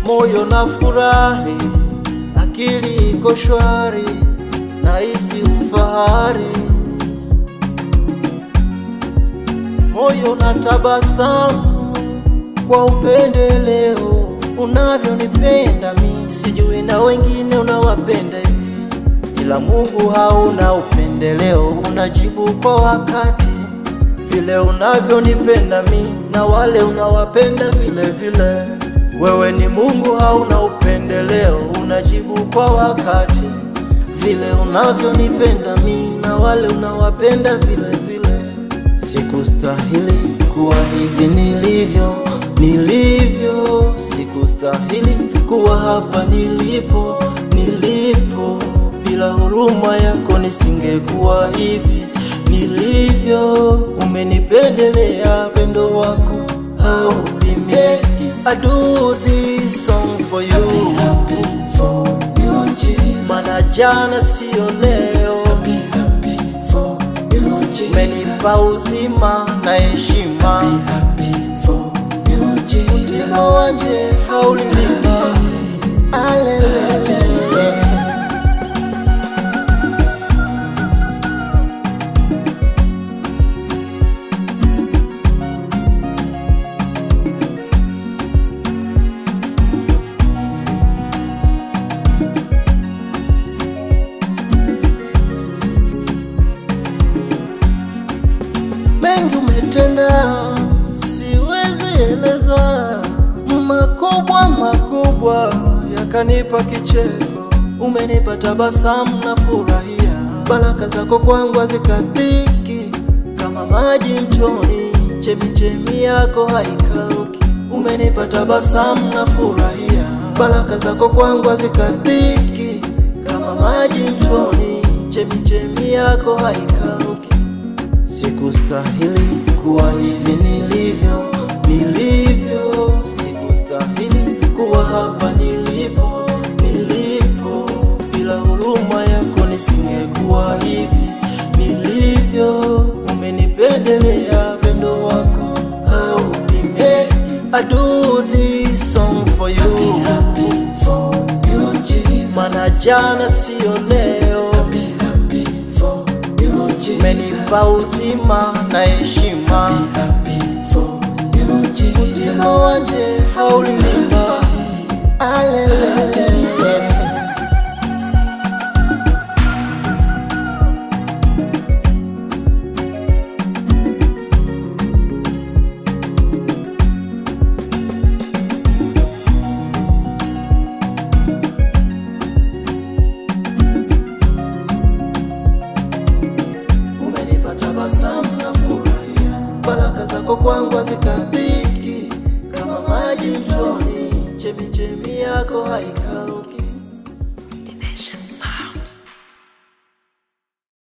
moyo na furahi, akili iko shwari, nahisi ufahari. Moyo na tabasamu kwa upendeleo, unavyonipenda mi sijui na wengine unawapenda hivi, ila Mungu hauna upendeleo, unajibu kwa wakati. Vile unavyonipenda mi na wale unawapenda vile vile. Wewe ni Mungu hauna upendeleo, unajibu kwa wakati. Vile unavyonipenda mi na wale unawapenda vile vile. Sikustahili kuwa hivi nilivyo, sikustahili kuwa hapa nilipo. Bila huruma yako nisingekuwa hivi nilivyo. Umenipendelea, pendo wako haupimiki. I do this song for you, mana jana sio leo. Umenipa uzima na heshima, uzima wanje haulima. Alelele. Mengi umetenda, siwezi eleza. Makubwa yakanipa kicheko. Umenipa tabasamu na furahia. Baraka zako kwangu hazikatiki, kama maji mtoni, chemichemi yako haikauki. Umenipa tabasamu na furahia. Baraka zako kwangu hazikatiki, kama maji mtoni, chemichemi yako haikauki. Sikustahili kuwa hivi nilivyo, sikustahili kuwa hapa nilipo. Bila huruma yako nisingekuwa hivi nilivyo. Umenipendelea, pendo wako haupimiki. I do this song for you, mana jana sio leo. Umenipa uzima na heshima, uzima wanje haulima. Alelele. Baraka zako kwangu hazikatiki, kama maji mtoni, chemichemi yako haikauki.